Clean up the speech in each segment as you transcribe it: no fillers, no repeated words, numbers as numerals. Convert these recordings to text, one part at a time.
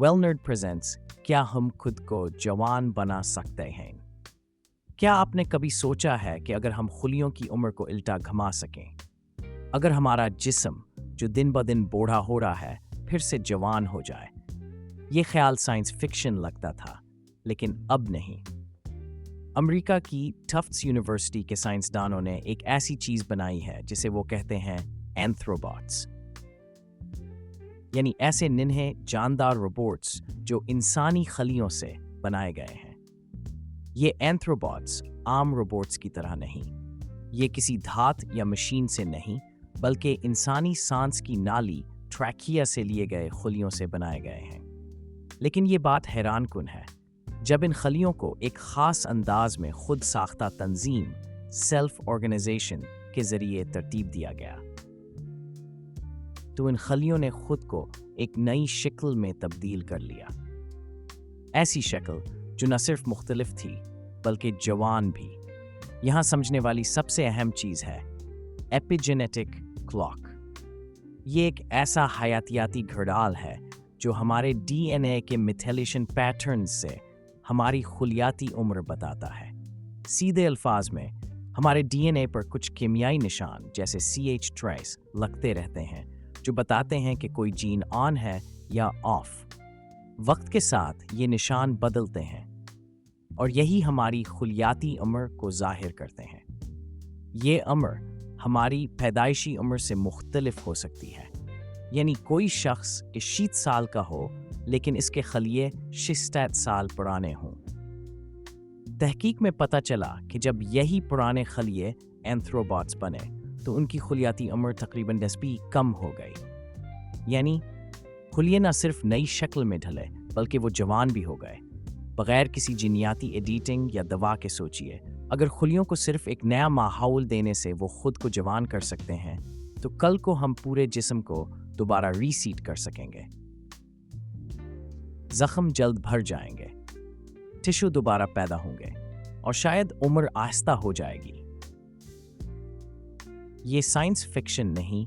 वेलनर्ड presents क्या हम खुद को जवान बना सकते हैं? क्या आपने कभी सोचा है कि अगर हम खुलियों की उम्र को उल्टा घुमा सकें, अगर हमारा जिस्म जो दिन ब दिन बूढ़ा हो रहा है फिर से जवान हो जाए? ये ख्याल साइंस फिक्शन लगता था, लेकिन अब नहीं। अमेरिका की टफ्ट्स यूनिवर्सिटी के साइंसदानों ने एक ऐसी चीज बनाई है जिसे वो कहते हैं एंथ्रोबॉट्स, यानी ऐसे निन्हे जानदार रोबोट्स जो इंसानी खलियों से बनाए गए हैं। ये एंथ्रोबॉट्स आम रोबोट्स की तरह नहीं, ये किसी धात या मशीन से नहीं, बल्कि इंसानी सांस की नाली ट्रैकिया से लिए गए खलियों से बनाए गए हैं। लेकिन ये बात हैरानकुन है, जब इन खलियों को एक खास अंदाज में खुद साख्ता तंजीम सेल्फ ऑर्गेनाइजेशन के जरिए तरतीब दिया गया, तो इन खलियों ने खुद को एक नई शक्ल में तब्दील कर लिया। ऐसी शक्ल जो न सिर्फ मुख्तलिफ थी बल्कि जवान भी। यहां समझने वाली सबसे अहम चीज है एपिजेनेटिक क्लॉक। ये एक ऐसा हयातियाती घड़ाल है जो हमारे डीएनए के मिथेलेशन पैटर्न से हमारी खुलियाती उम्र बताता है। सीधे अल्फाज में, हमारे डीएनए पर कुछ कीमियाई निशान जैसे CH ट्रेस लगते रहते हैं जो बताते हैं कि कोई जीन ऑन है या ऑफ। वक्त के साथ ये निशान बदलते हैं और यही हमारी खुलियाती उम्र को जाहिर करते हैं। ये उम्र हमारी पैदाइशी उम्र से मुख्तलिफ हो सकती है, यानी कोई शख्स 60 साल का हो लेकिन इसके खलिये 60 साल पुराने हों। तहकीक में पता चला कि जब यही पुराने खलिये एंथ्रोबॉट्स बने तो उनकी खुलियाती उम्र तकरीबन 10 कम हो गई। यानी खुलिये न सिर्फ नई शक्ल में ढले बल्कि वो जवान भी हो गए। बगैर किसी जीनियाती एडिटिंग या दवा के सोचिए, अगर खुलियों को सिर्फ एक नया माहौल देने से वो खुद को जवान कर सकते हैं, तो कल को हम पूरे जिस्म को दोबारा रीसीट कर सकेंगे। जख्म जल्द भर जाएंगे, टिश्यू दोबारा पैदा होंगे और शायद उम्र आहिस्ता हो जाएगी। ये साइंस फिक्शन नहीं,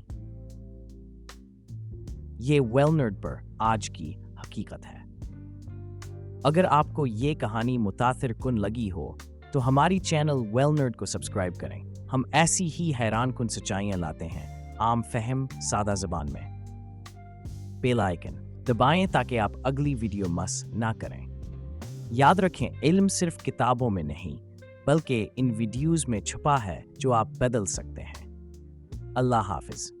ये वेलनर्ड पर आज की हकीकत है। अगर आपको ये कहानी मुतासिर कुन लगी हो तो हमारी चैनल वेलनर्ड को सब्सक्राइब करें। हम ऐसी ही हैरान कुन सच्चाइयां लाते हैं, आम फहम सादा ज़बान में। बेल आइकन दबाएं ताकि आप अगली वीडियो मिस ना करें। याद रखें, इल्म सिर्फ किताबों में नहीं बल्कि इन वीडियोस में छुपा है जो आप बदल सकते हैं। अल्लाह हाफिज।